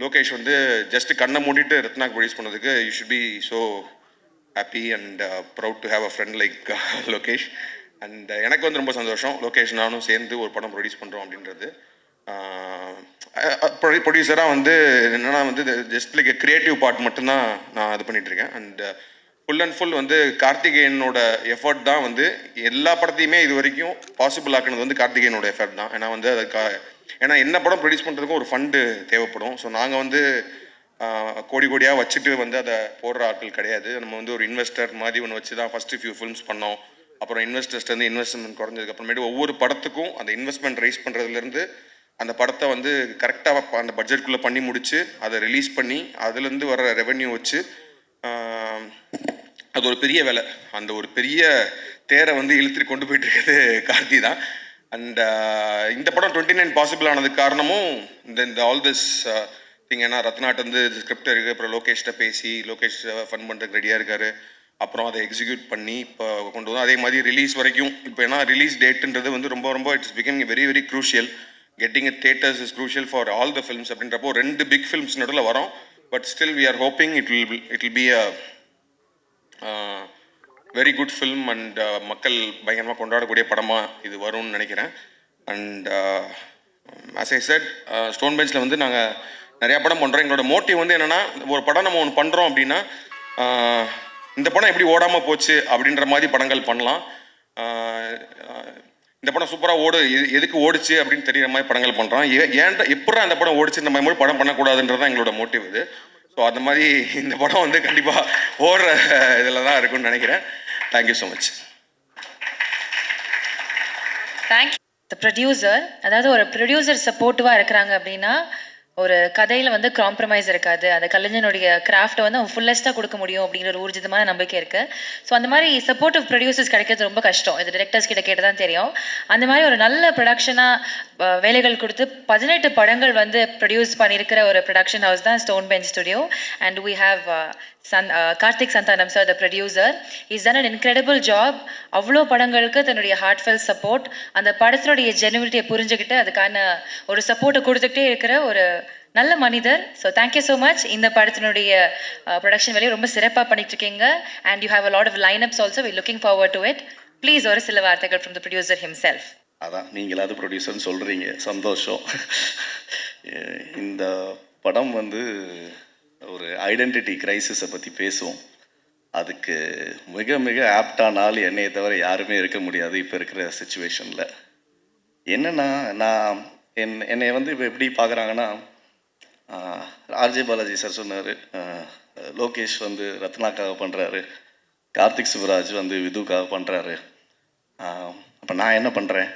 Lokesh வந்து ஜஸ்ட் கண்ணை மூடிட்டு ரத்னாக்கு ப்ரொடியூஸ் பண்ணதுக்கு you should be so happy and proud to have a friend like Lokesh. And எனக்கு வந்து ரொம்ப சந்தோஷம் லோகேஷ் நானும் சேர்ந்து ஒரு படம் ப்ரொடியூஸ் பண்ணுறோம் அப்படின்றது. ப்ரொடியூசராக வந்து என்னென்னா வந்து ஜஸ்ட் லைக் கிரியேட்டிவ் பார்ட் மட்டும்தான் நான் இது பண்ணிகிட்ருக்கேன். அண்ட் ஃபுல் அண்ட் ஃபுல் வந்து கார்த்திகேயனோட எஃபர்ட் தான் வந்து எல்லா படத்தையுமே இது வரைக்கும் பாசிபிள் ஆக்குனது வந்து கார்த்திகேயனோட எஃபர்ட் தான். ஏன்னா வந்து ஏன்னா என்ன படம் ப்ரொடியூஸ் பண்ணுறதுக்கும் ஒரு ஃபண்டு தேவைப்படும். ஸோ நாங்கள் வந்து கோடி கோடியாக வச்சுட்டு வந்து அதை போடுற ஆட்கள் கிடையாது. நம்ம வந்து ஒரு இன்வெஸ்டர் மாதிரி ஒன்று வச்சு தான் ஃபஸ்ட்டு ஃபியூ ஃபிலிம்ஸ் பண்ணோம். அப்புறம் இன்வெஸ்டர்ஸ்லேருந்து இன்வெஸ்ட்மெண்ட் குறைஞ்சதுக்கப்புறமேட்டு ஒவ்வொரு படத்துக்கும் அந்த இன்வெஸ்ட்மெண்ட் ரைஸ் பண்ணுறதுலேருந்து அந்த படத்தை வந்து கரெக்டாக அந்த பட்ஜெட்குள்ளே பண்ணி முடித்து அதை ரிலீஸ் பண்ணி அதுலேருந்து வர ரெவென்யூ வச்சு அது ஒரு பெரிய வேலை. அந்த ஒரு பெரிய தேரை வந்து இழுத்துட்டு கொண்டு போயிட்டு இருக்கிறது கார்த்தி தான். அண்ட் இந்த படம் 29 பாசிபிள் ஆனதுக்கு காரணமும் இந்த ஆல் திஸ் திங். ஏன்னா ரத்னாட் வந்து ஸ்கிரிப்ட் இருக்குது, அப்புறம் லோகேஷ்கிட்ட பேசி லோகேஷ் ஃபன் பண்ணுறதுக்கு ரெடியாக இருக்கார். அப்புறம் அதை எக்ஸிக்யூட் பண்ணி இப்போ கொண்டு வந்தோம். அதே மாதிரி ரிலீஸ் வரைக்கும் இப்போ ஏன்னா ரிலீஸ் டேட்டுன்றது வந்து ரொம்ப ரொம்ப it's becoming very very crucial. Getting it theatres is crucial for all the films அப்படின்றப்போ 2 பிக் ஃபிலிம்ஸ் நடுவில் வரோம். But still we are hoping it will be a very good film and மக்கள் பயங்கரமாக கொண்டாடக்கூடிய படமாக இது வரும்னு நினைக்கிறேன். And as I said Stone பெஞ்சில் வந்து நாங்கள் நிறையா படம் பண்ணுறோம். எங்களோட மோட்டிவ் வந்து என்னென்னா ஒரு படம் நம்ம ஒன்று பண்ணுறோம் அப்படின்னா இந்த படம் எப்படி ஓடாமல் போச்சு அப்படின்ற மாதிரி படங்கள் பண்ணலாம். இந்த படம் சூப்பராக எதுக்கு ஓடிச்சு அப்படின்னு தெரிகிற மாதிரி படங்கள் பண்ணுறோம். ஏன்டா எப்படா அந்த படம் ஓடிச்சு நம்ம மாதிரி படம் பண்ணக்கூடாதுன்றது தான் எங்களோட மோட்டிவ் இது. ஸோ அந்த மாதிரி இந்த படம் வந்து கண்டிப்பாக ஓடுற இதில் தான் இருக்குன்னு நினைக்கிறேன். Thank you so much. Thank you. The producer, அதாவது ஒரு ப்ரொடியூசர் சப்போர்ட்டிவாக இருக்கிறாங்க அப்படின்னா ஒரு கதையில் வந்து காம்ப்ரமைஸ் இருக்காது. அந்த கலைஞனுடைய கிராஃப்ட்டை வந்து அவன் ஃபுல்லஸ்ட்டாக கொடுக்க முடியும் அப்படிங்கிற ஒரு ஊர்ஜிதமான நம்பிக்கை இருக்குது. ஸோ அந்த மாதிரி சப்போர்ட்டிவ் ப்ரொடியூசர்ஸ் கிடைக்கிறது ரொம்ப கஷ்டம். இது டிரெக்டர்ஸ் கிட்ட கேட்டு தான் தெரியும். அந்த மாதிரி ஒரு நல்ல ப்ரொடக்ஷனாக வேலைகள் கொடுத்து 18 படங்கள் வந்து ப்ரொடியூஸ் பண்ணியிருக்கிற ஒரு ப்ரொடக்ஷன் ஹவுஸ் தான் stone bench studio. And we have Karthik Santhanam sir, the producer. Is done an incredible job. அவ்வளோ படங்களுக்கு தன்னுடைய ஹார்ட்ஃபெல் சப்போர்ட், அந்த படத்தினுடைய ஜெனுவிட்டியை புரிஞ்சுக்கிட்டு அதுக்கான ஒரு சப்போர்ட்டை கொடுத்துக்கிட்டே இருக்கிற ஒரு நல்ல மனிதர். So thank you so much. இந்த படத்தினுடைய ப்ரொடக்ஷன் வேலையை ரொம்ப சிறப்பாக பண்ணிட்டு இருக்கீங்க. And you have a lot of lineups also. We looking forward to it. Please ஒரு சில வார்த்தைகள் ஃப்ரம் த ப்ரொடியூசர் ஹிம்செல்ஃப். அதான் நீங்களாவது ப்ரொடியூசர்னு சொல்கிறீங்க, சந்தோஷம். இந்த படம் வந்து ஒரு ஐடென்டிட்டி கிரைசிஸை பற்றி பேசுவோம். அதுக்கு மிக மிக ஆப்டான ஆள் என்னையை தவிர யாருமே இருக்க முடியாது இப்போ இருக்கிற சுச்சுவேஷனில். என்னென்னா நான் என்னை வந்து இப்போ எப்படி பார்க்குறாங்கன்னா, ஆர்ஜே பாலாஜி சார் சொன்னார் லோகேஷ் வந்து ரத்னாக்காக பண்ணுறாரு, கார்த்திக் சுப்ராஜ் வந்து விதுக்காக பண்ணுறாரு, அப்போ நான் என்ன பண்ணுறேன்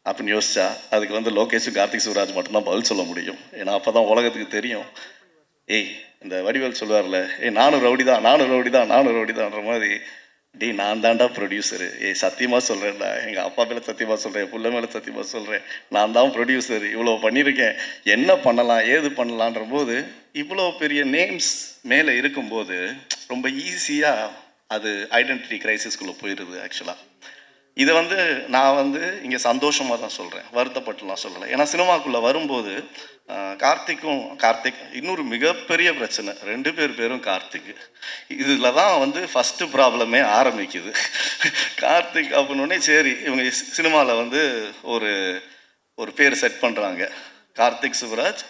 அப்படின்னு யோசிச்சா அதுக்கு வந்து லோகேஷும் கார்த்திக் சுப்ராஜ் மட்டும்தான் பதில் சொல்ல முடியும். ஏன்னா அப்போ தான் உலகத்துக்கு தெரியும், ஏய் இந்த வடிவேல் சொல்லுவார்ல, நானும் ரவுடி தான்ற மாதிரி, நான் தான்டா ப்ரொடியூசரு, சத்தியமாக சொல்கிறேன்டா, எங்கள் அப்பா மேலே சத்தியமாக சொல்கிறேன், புள்ள மேலே சத்தியமாக சொல்கிறேன், நான் தான் ப்ரொடியூசர், இவ்வளோ பண்ணியிருக்கேன், என்ன பண்ணலாம் ஏது பண்ணலான்ற போது இவ்வளோ பெரிய நேம்ஸ் மேலே இருக்கும்போது ரொம்ப ஈஸியாக அது ஐடென்டிட்டி கிரைசிஸ்குள்ளே போயிடுது. ஆக்சுவலாக இதை வந்து நான் வந்து இங்கே சந்தோஷமாக தான் சொல்கிறேன், வருத்தப்பட்டுலாம் சொல்லலை. ஏன்னா சினிமாக்குள்ளே வரும்போது கார்த்திக் இன்னொரு மிகப்பெரிய பிரச்சனை, 2 பேரும் கார்த்திக். இதில் தான் வந்து ஃபஸ்ட்டு ப்ராப்ளமே ஆரம்பிக்குது. கார்த்திக் அப்படின்னே சரி இவங்க சினிமாவில் வந்து ஒரு பேர் செட் பண்ணுறாங்க, கார்த்திக் சுப்ராஜ்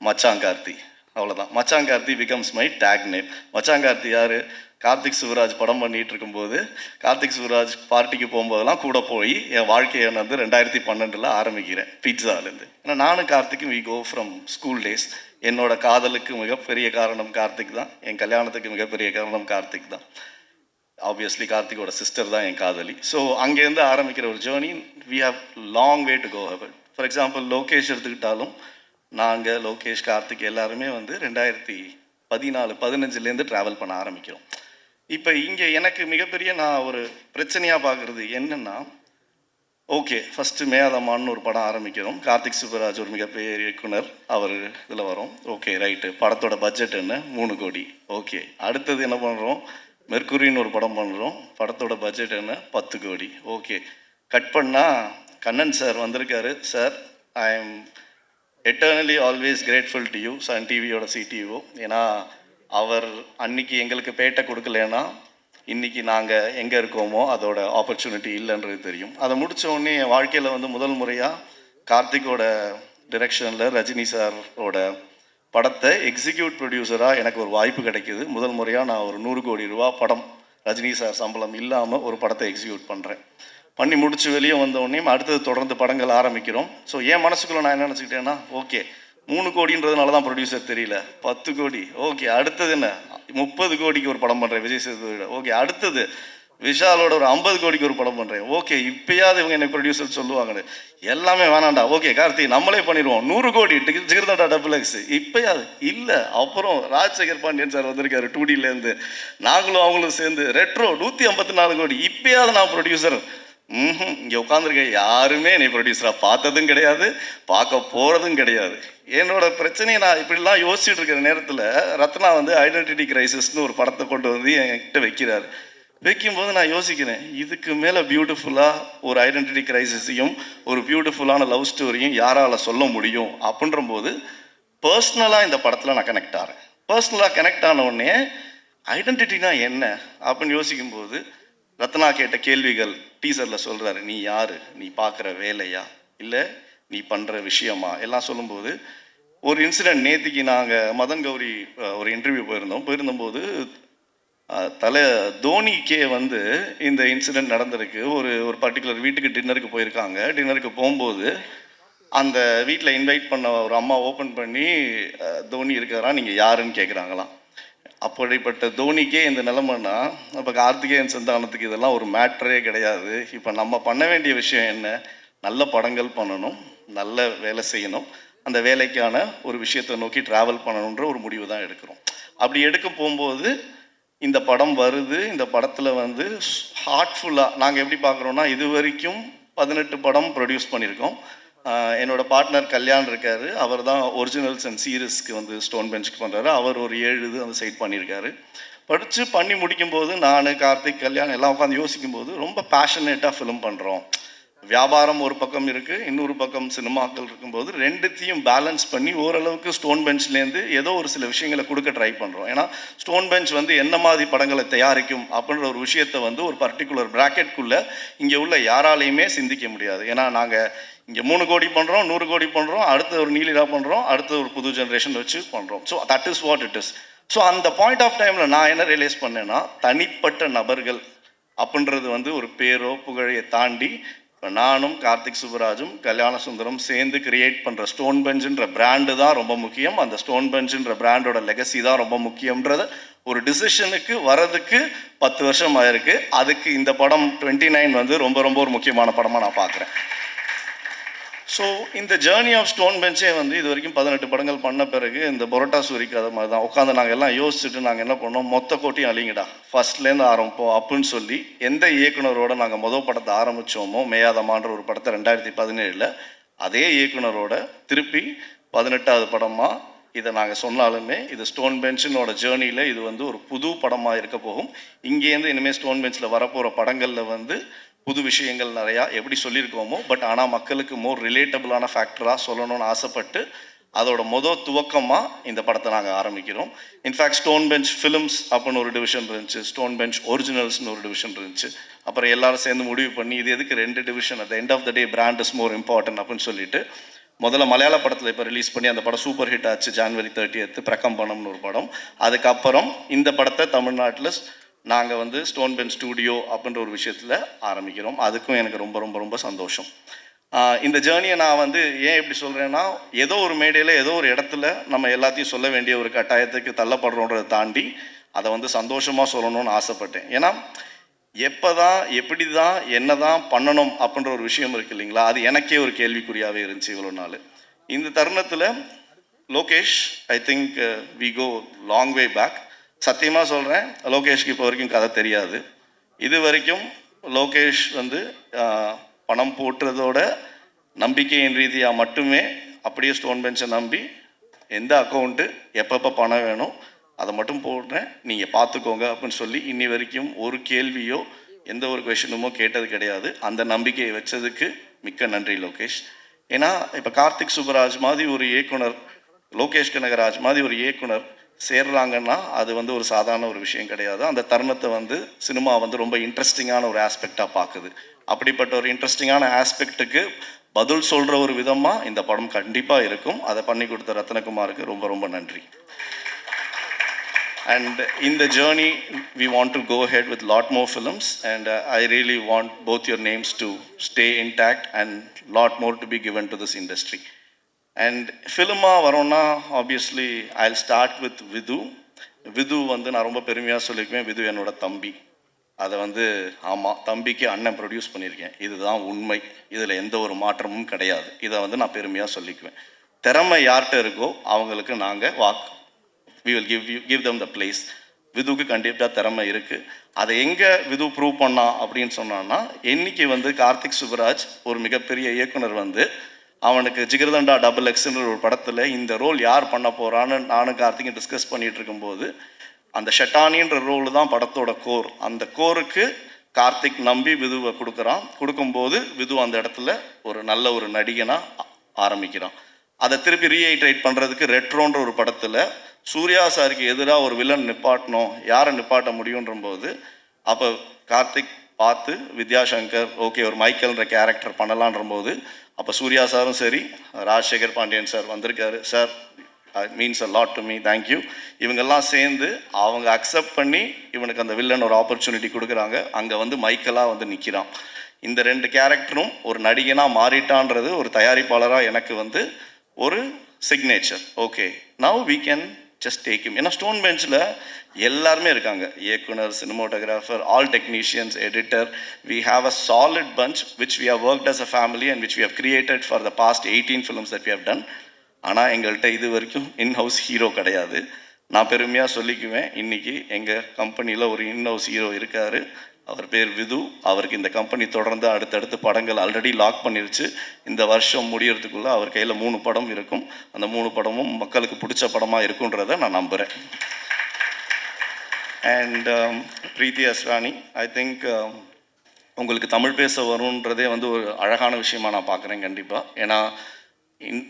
மச்சாங்கார்த்தி, அவ்வளோதான். மச்சாங்கார்த்தி பிகம்ஸ் மை டேக் நேம். மச்சாங்கார்த்தி யார்? கார்த்திக் சுப்ராஜ் படம் பண்ணிகிட்டு இருக்கும்போது கார்த்திக் சுப்ராஜ் பார்ட்டிக்கு போகும்போதெல்லாம் கூட போய் என் வாழ்க்கையை வந்து 2012 ஆரம்பிக்கிறேன் பீட்சாலேருந்து. ஏன்னா நானும் கார்த்திக்கும் we go from school days. என்னோட காதலுக்கு மிகப்பெரிய காரணம் கார்த்திக் தான், என் கல்யாணத்துக்கு மிகப்பெரிய காரணம் கார்த்திக் தான். ஆப்வியஸ்லி கார்த்திகோட சிஸ்டர் தான் என் காதலி. ஸோ அங்கேருந்து ஆரம்பிக்கிற ஒரு journey, we have long way to go heaven. For example Lokesh எடுத்துக்கிட்டாலும் நாங்கள் லோகேஷ் கார்த்திக் எல்லாருமே வந்து 2014-15 ட்ராவல் பண்ண ஆரம்பிக்கிறோம். இப்போ இங்கே எனக்கு மிகப்பெரிய நான் ஒரு பிரச்சனையாக பார்க்குறது என்னென்னா, ஓகே ஃபஸ்ட்டு மேயாதம்மான்னு ஒரு படம் ஆரம்பிக்கிறோம், கார்த்திக் சுப்ராஜ் ஒரு மிகப்பெரிய இயக்குனர், அவர் இதில் வரும், ஓகே ரைட்டு, படத்தோட பட்ஜெட் என்ன 3 கோடி, ஓகே. அடுத்தது என்ன பண்ணுறோம், மெர்க்குரின்னு ஒரு படம் பண்ணுறோம், படத்தோட பட்ஜெட் என்ன 10 கோடி, ஓகே. கட் பண்ணால் கண்ணன் சார் வந்திருக்காரு, sir I am eternally always grateful to you, Sun டிவியோட சிடிஓ. ஏன்னா அவர் அன்னைக்கு எங்களுக்கு பேட்டை கொடுக்கலன்னா இன்றைக்கி நாங்கள் எங்கே இருக்கோமோ அதோட ஆப்பர்ச்சுனிட்டி இல்லைன்றது தெரியும். அதை முடித்த உடனே என் வாழ்க்கையில் வந்து முதல் முறையாக கார்த்திக்கோட டிரெக்ஷனில் ரஜினி சாரோட படத்தை எக்ஸிக்யூட் ப்ரொடியூசராக எனக்கு ஒரு வாய்ப்பு கிடைக்கிது. முதல் முறையாக நான் ஒரு 100 கோடி ரூபா படம் ரஜினி சார் சம்பளம் இல்லாமல் ஒரு படத்தை எக்ஸிக்யூட் பண்ணுறேன். பண்ணி முடிச்சு வெளியே வந்தோடனே அடுத்தது தொடர்ந்து படங்கள் ஆரம்பிக்கிறோம். ஸோ என் மனசுக்குள்ளே நான் என்ன நினச்சிக்கிட்டேன்னா, ஓகே 3 கோடின்றதுனால தான் ப்ரொடியூசர் தெரியல, 10 கோடி ஓகே, அடுத்தது என்ன 30 கோடிக்கு ஒரு படம் பண்ணுறேன் விஜய் சேதுபதியோட, ஓகே அடுத்தது விஷாலோட ஒரு 50 கோடிக்கு ஒரு படம் பண்ணுறேன், ஓகே இப்போயாவது இவங்க என்னை ப்ரொடியூசர் சொல்லுவாங்கன்னு. எல்லாமே வேணாண்டா, ஓகே கார்த்தி நம்மளே பண்ணிடுவோம் 100 கோடி ஜிகிர்தாண்டா டபுள் எக்ஸ் இப்போயாவது இல்லை. அப்புறம் ராஜசேகர் பாண்டியன் சார் வந்திருக்காரு 2Dலேருந்து, நாங்களும் அவங்களும் சேர்ந்து ரெட்ரோ 154 கோடி இப்போயாவது நான் ப்ரொடியூசர். இங்கே உட்காந்துருக்க யாருமே என்னை ப்ரொடியூசராக பார்த்ததும் கிடையாது, பார்க்க போகிறதும் கிடையாது. என்னோட பிரச்சனையை நான் இப்படிலாம் யோசிச்சுட்டு இருக்கிற நேரத்தில் ரத்னா வந்து ஐடென்டிட்டி கிரைசிஸ்னு ஒரு படத்தை கொண்டு வந்து என்கிட்ட வைக்கிறார். வைக்கும்போது நான் யோசிக்கிறேன், இதுக்கு மேலே பியூட்டிஃபுல்லாக ஒரு ஐடென்டிட்டி கிரைசிஸையும் ஒரு பியூட்டிஃபுல்லான லவ் ஸ்டோரியும் யாரால் சொல்ல முடியும் அப்படின்றபோது பர்சனலாக இந்த படத்தில் நான் கனெக்ட் ஆகிறேன். பர்சனலாக கனெக்ட் ஆன உடனே ஐடென்டிட்டினா என்ன அப்படின்னு யோசிக்கும்போது ரத்னா கேட்ட கேள்விகள் டீசரில் சொல்கிறாரு, நீ யார், நீ பார்க்குற வேலையா இல்லை நீ பண்ணுற விஷயமா எல்லாம் சொல்லும்போது ஒரு இன்சிடெண்ட் நேற்றுக்கு நாங்கள் மதன் கௌரி ஒரு இன்டர்வியூ போயிருந்தபோது தோனிக்கே வந்து இந்த இன்சிடெண்ட் நடந்திருக்கு. ஒரு பர்டிகுலர் வீட்டுக்கு டின்னருக்கு போயிருக்காங்க. டின்னருக்கு போகும்போது அந்த வீட்டில் இன்வைட் பண்ண ஒரு அம்மா ஓப்பன் பண்ணி தோனி இருக்காரா நீங்கள் யாருன்னு கேட்குறாங்களாம். அப்படிப்பட்ட தோனிக்கே இந்த நிலைமைன்னா இப்போ கார்த்திகேயன் சந்தானத்துக்கு இதெல்லாம் ஒரு மேட்டரே கிடையாது. இப்போ நம்ம பண்ண வேண்டிய விஷயம் என்ன, நல்ல படங்கள் பண்ணணும், நல்ல வேலை செய்யணும், அந்த வேலைக்கான ஒரு விஷயத்தை நோக்கி ட்ராவல் பண்ணணுன்ற ஒரு முடிவு தான் எடுக்கிறோம். அப்படி எடுக்க போகும்போது இந்த படம் வருது. இந்த படத்தில் வந்து ஹார்ட்ஃபுல்லாக நாங்கள் எப்படி பார்க்குறோன்னா, இது வரைக்கும் 18 படம் ப்ரொடியூஸ் பண்ணியிருக்கோம். என்னோடய பார்ட்னர் கல்யாண் இருக்கார், அவர் தான் ஒரிஜினல்ஸ் அண்ட் சீரீஸ்க்கு வந்து ஸ்டோன் பெஞ்சுக்கு பண்ணுறாரு. அவர் ஒரு 7 இது அந்த சைட் பண்ணியிருக்காரு. பண்ணி முடிக்கும்போது நான் கார்த்திக் கல்யாண் எல்லாம் உட்காந்து யோசிக்கும்போது ரொம்ப பேஷனேட்டாக ஃபிலிம் பண்ணுறோம். வியாபாரம் ஒரு பக்கம் இருக்குது, இன்னொரு பக்கம் சினிமாக்கள் இருக்கும்போது ரெண்டுத்தையும் பேலன்ஸ் பண்ணி ஓரளவுக்கு ஸ்டோன் பெஞ்ச்லேருந்து ஏதோ ஒரு சில விஷயங்களை கொடுக்க ட்ரை பண்ணுறோம். ஏன்னா ஸ்டோன் பெஞ்ச் வந்து என்ன மாதிரி படங்களை தயாரிக்கும் அப்படின்ற ஒரு விஷயத்தை வந்து ஒரு பர்டிகுலர் ப்ராக்கெட்குள்ளே இங்கே உள்ள யாராலையுமே சிந்திக்க முடியாது. ஏன்னா நாங்கள் இங்கே 3 கோடி பண்ணுறோம், 100 கோடி பண்ணுறோம், அடுத்த ஒரு நீலிரா பண்ணுறோம், அடுத்த ஒரு புது ஜென்ரேஷன் வச்சு பண்ணுறோம். So that is what it is. So அந்த பாயிண்ட் ஆஃப் டைமில் நான் என்ன ரியலைஸ் பண்ணேன்னா, தனிப்பட்ட நபர்கள் அப்படின்றது வந்து ஒரு பேரோ புகழையை தாண்டி இப்போ நானும் கார்த்திக் சுப்பராஜும் கல்யாண சுந்தரம் சேர்ந்து கிரியேட் பண்ணுற ஸ்டோன் பெஞ்சுன்ற பிராண்டு தான் ரொம்ப முக்கியம். அந்த ஸ்டோன் பெஞ்சுன்ற பிராண்டோட லெகசி தான் ரொம்ப முக்கியன்றத ஒரு டிசிஷனுக்கு வரதுக்கு 10 வருஷம் ஆயிருக்கு. அதுக்கு இந்த படம் 29 வந்து ரொம்ப ரொம்ப ஒரு முக்கியமான படமாக நான் பார்க்குறேன். ஸோ இந்த ஜேர்னி ஆஃப் ஸ்டோன் பெஞ்சே வந்து இது வரைக்கும் 18 படங்கள் பண்ண பிறகு இந்த பரோட்டா சூரிக்கு அது மாதிரி தான் உட்காந்து நாங்கள் எல்லாம் யோசிச்சுட்டு நாங்கள் என்ன பண்ணோம், மொத்த கோட்டையும் அழிங்கடா ஃபர்ஸ்ட்லேருந்து ஆரம்பிப்போம் அப்படின்னு சொல்லி எந்த இயக்குனரோட நாங்கள் மொதல் படத்தை ஆரம்பித்தோமோ மேயாதமான்ற ஒரு படத்தை 2017 அதே இயக்குனரோட திருப்பி 18வது படமாக இதை நாங்கள் சொன்னாலுமே இது ஸ்டோன் பெஞ்சினோட ஜேர்னியில் இது வந்து ஒரு புது படமாக இருக்க போகும். இங்கேருந்து இனிமேல் ஸ்டோன் பெஞ்சில் வரப்போகிற படங்களில் வந்து புது விஷயங்கள் நிறையா எப்படி சொல்லியிருக்கோமோ, பட் ஆனால் மக்களுக்கு மோர் ரிலேட்டபிளான ஃபேக்டராக சொல்லணும்னு ஆசைப்பட்டு அதோட துவக்கமாக இந்த படத்தை நாங்கள் ஆரம்பிக்கிறோம். இன்ஃபேக்ட் ஸ்டோன் பெஞ்ச் ஃபிலிம்ஸ் அப்படின்னு ஒரு டிவிஷன் இருந்துச்சு, ஸ்டோன் பெஞ்ச் ஒரிஜினல்ஸ்னு ஒரு டிவிஷன் இருந்துச்சு. அப்புறம் எல்லாரும் சேர்ந்து முடிவு பண்ணி இது எதுக்கு 2 division, at the end of the day brand is more important அப்படின்னு சொல்லிட்டு முதல்ல மலையாள படத்தில் இப்போ ரிலீஸ் பண்ணி அந்த படம் சூப்பர் ஹிட் ஆச்சு. January 30 பிரகம்பனம்னு ஒரு படம். அதுக்கப்புறம் இந்த படத்தை தமிழ்நாட்டில் நாங்கள் வந்து ஸ்டோன் பெஞ்ச் ஸ்டூடியோ அப்படின்ற ஒரு விஷயத்தில் ஆரம்பிக்கிறோம். அதுக்கும் எனக்கு ரொம்ப ரொம்ப ரொம்ப சந்தோஷம். இந்த ஜேர்னியை நான் வந்து ஏன் எப்படி சொல்கிறேன்னா, ஏதோ ஒரு மேடையில் ஏதோ ஒரு இடத்துல நம்ம எல்லாத்தையும் சொல்ல வேண்டிய ஒரு கட்டாயத்துக்கு தள்ளப்படுறோன்றதை தாண்டி அதை வந்து சந்தோஷமாக சொல்லணும்னு ஆசைப்பட்டேன். ஏன்னா எப்போ தான் எப்படி தான் என்ன தான் பண்ணணும் அப்படின்ற ஒரு விஷயம் இருக்குது இல்லைங்களா, அது எனக்கே ஒரு கேள்விக்குறியாகவே இருந்துச்சு இவ்வளோ நாள். இந்த தருணத்தில் Lokesh, I think we go long way back. சத்தியமாக சொல்கிறேன், லோகேஷ்க்கு இப்போ வரைக்கும் கதை தெரியாது. இது வரைக்கும் லோகேஷ் வந்து பணம் போட்டுறதோட நம்பிக்கையின் ரீதியாக மட்டுமே அப்படியே ஸ்டோன் பெஞ்சை நம்பி எந்த அக்கௌண்ட்டு எப்பப்போ பணம் வேணும் அதை மட்டும் போடுறேன், நீங்கள் பார்த்துக்கோங்க அப்படின்னு சொல்லி இன்னி வரைக்கும் ஒரு கேள்வியோ எந்த ஒரு கொஷனுமோ கேட்டது கிடையாது. அந்த நம்பிக்கையை வச்சதுக்கு மிக்க நன்றி லோகேஷ். ஏன்னா இப்போ கார்த்திக் சுப்பராஜ் மாதிரி ஒரு இயக்குனர், லோகேஷ் கனகராஜ் மாதிரி ஒரு இயக்குனர் சேர்றாங்கன்னா அது வந்து ஒரு சாதாரண ஒரு விஷயம் கிடையாது. அந்த தருணத்தை வந்து சினிமா வந்து ரொம்ப இன்ட்ரெஸ்டிங்கான ஒரு ஆஸ்பெக்டாக பார்க்குது. அப்படிப்பட்ட ஒரு இன்ட்ரெஸ்டிங்கான ஆஸ்பெக்ட்டுக்கு பதில் சொல்கிற ஒரு விதமாக இந்த படம் கண்டிப்பாக இருக்கும். அதை பண்ணி கொடுத்த ரத்னகுமாருக்கு ரொம்ப ரொம்ப நன்றி. And in the journey, we want to go ahead with lot more films, and I really want both your names to stay intact and lot more to be given to this industry. And ஃபிலிமா வரோன்னா obviously I'll start with Vidhu. Vidhu வந்து நான் ரொம்ப பெருமையாக சொல்லிக்குவேன், விது என்னோட தம்பி. அதை வந்து ஆமாம், தம்பிக்கு அண்ணன் ப்ரொடியூஸ் பண்ணியிருக்கேன், இதுதான் உண்மை. இதில் எந்த ஒரு மாற்றமும் கிடையாது. இதை வந்து நான் பெருமையாக சொல்லிக்குவேன். திறமை யார்கிட்ட இருக்கோ அவங்களுக்கு நாங்கள் we will give them the place. விதுவுக்கு கண்டிப்பாக திறமை இருக்குது. அதை எங்கே விது ப்ரூவ் பண்ணா அப்படின்னு சொன்னான்னா, இன்னைக்கு வந்து கார்த்திக் சுப்ராஜ் ஒரு மிகப்பெரிய இயக்குனர் வந்து அவனுக்கு ஜிகர்தண்டா XXன்ற ஒரு படத்தில் இந்த ரோல் யார் பண்ண போகிறான்னு நானும் கார்த்திக்கும் டிஸ்கஸ் பண்ணிகிட்டு இருக்கும்போது, அந்த ஷட்டானின்ற ரோல் தான் படத்தோட கோர். அந்த கோருக்கு கார்த்திக் நம்பி விதுவை கொடுக்கும்போது விது அந்த இடத்துல ஒரு நல்ல ஒரு நடிகனாக ஆரம்பிக்கிறான். அதை திருப்பி ரீஐட்ரேட் பண்ணுறதுக்கு ரெட்ரோன்ற ஒரு படத்தில் சூர்யா சாருக்கு எதிராக ஒரு வில்லன் நிப்பாட்டணும், யாரை நிப்பாட்ட முடியுன்றபோது அப்போ கார்த்திக் பார்த்து வித்யாசங்கர் ஓகே ஒரு மைக்கேல்ன்ற கேரக்டர் பண்ணலான்றபோது அப்போ சூர்யா சாரும் சரி, ராஜசேகர் பாண்டியன் சார் வந்திருக்காரு, sir means a lot to me, thank you. இவங்கெல்லாம் சேர்ந்து அவங்க அக்செப்ட் பண்ணி இவனுக்கு அந்த வில்லன் ஒரு ஆப்பர்ச்சுனிட்டி கொடுக்குறாங்க. அங்கே வந்து மைக்கேலாக வந்து நிற்கிறான். இந்த ரெண்டு கேரக்டரும் ஒரு நடிகனாக மாறிட்டான்றது ஒரு தயாரிப்பாளராக எனக்கு வந்து ஒரு signature. Okay, now we can just take him. ஏன்னா ஸ்டோன் பெஞ்சில் எல்லாருமே இருக்காங்க, இயக்குனர், cinematographer, all technicians, editor. We have a solid punch which we have worked as a family and which we have created for the past 18 films that we have done. ஆனால் எங்கள்கிட்ட இது வரைக்கும் in-house hero கிடையாது. நான் பெருமையாக சொல்லிக்குவேன், இன்றைக்கி எங்கள் கம்பெனியில் ஒரு இன்ஹவுஸ் ஹீரோ இருக்கார். அவர் பேர் விது. அவருக்கு இந்த கம்பெனி தொடர்ந்து அடுத்தடுத்து படங்கள் ஆல்ரெடி லாக் பண்ணிருச்சு. இந்த வருஷம் முடியறதுக்குள்ளே அவர் கையில் 3 படம் இருக்கும். அந்த 3 படமும் மக்களுக்கு பிடிச்ச படமாக இருக்குன்றதை நான் நம்புகிறேன். And Preethi Asrani, I think உங்களுக்கு தமிழ் பேச வரும்ன்றதே வந்து ஒரு அழகான விஷயமா நான் பார்க்குறேன் கண்டிப்பாக. ஏன்னா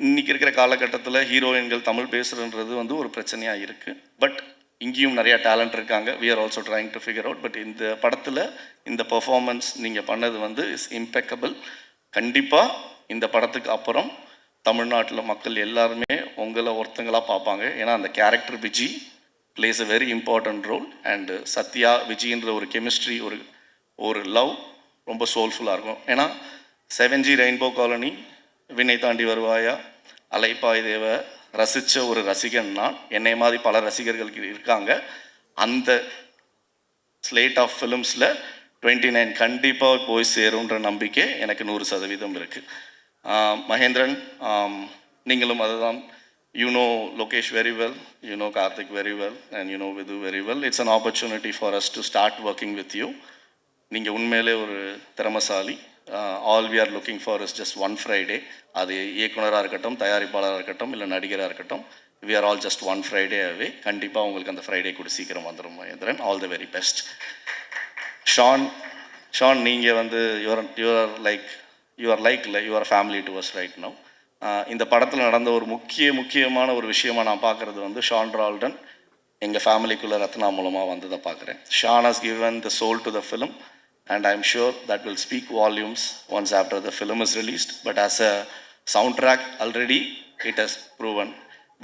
இன்றைக்கி இருக்கிற காலகட்டத்தில் ஹீரோயின்கள் தமிழ் பேசுகிறன்றது வந்து ஒரு பிரச்சனையாக இருக்குது. பட் இங்கேயும் நிறையா டேலண்ட் இருக்காங்க. We are also trying to figure out. But இந்த படத்தில் இந்த பர்ஃபார்மன்ஸ் நீங்கள் பண்ணது வந்து இஸ் இம்பெக்கபிள். கண்டிப்பாக இந்த படத்துக்கு அப்புறம் தமிழ்நாட்டில் மக்கள் எல்லாருமே உங்களை ஒருத்தங்களாக பார்ப்பாங்க. ஏன்னா அந்த character Viji plays a very important role. And Sathya விஜின்ற ஒரு கெமிஸ்ட்ரி, ஒரு லவ் ரொம்ப சோல்ஃபுல்லாக இருக்கும். ஏன்னா 7G ரெயின்போ காலனி, வினை தாண்டி வருவாயா, அலைப்பாய் தேவ ரசித்த ஒரு ரசிகன் நான். என்னை மாதிரி பல ரசிகர்களுக்கு இருக்காங்க. அந்த ஸ்லேட் ஆஃப் ஃபிலிம்ஸில் 29 கண்டிப்பாக போய் சேரும்ன்ற நம்பிக்கை எனக்கு 100% இருக்குது. மகேந்திரன், நீங்களும் அதுதான். You know Lokesh very well, you know Karthik very well, and you know Vidhu very well. It's an opportunity for us to start working with you. நீங்கள் உண்மையிலே ஒரு திறமசாலி. All we are looking for is just one Friday. அது இயக்குனராக இருக்கட்டும், தயாரிப்பாளராக இருக்கட்டும், இல்லை நடிகராக இருக்கட்டும், we are all just one Friday away. கண்டிப்பாக உங்களுக்கு அந்த ஃப்ரைடே கூட சீக்கிரம் வந்துடும் Mahendran. All the very best. Shawn, நீங்கள் வந்து your family to us right now. இந்த படத்தில் நடந்த ஒரு முக்கியமான ஒரு விஷயமாக நான் பார்க்குறது வந்து ஷான் ரால்டன் எங்கள் ஃபேமிலிக்குள்ளே ரத்னா மூலமாக வந்ததை பார்க்குறேன். Shaan has given the soul to the film. And I'm sure that will speak volumes once after the film is released. But as a soundtrack already it has proven.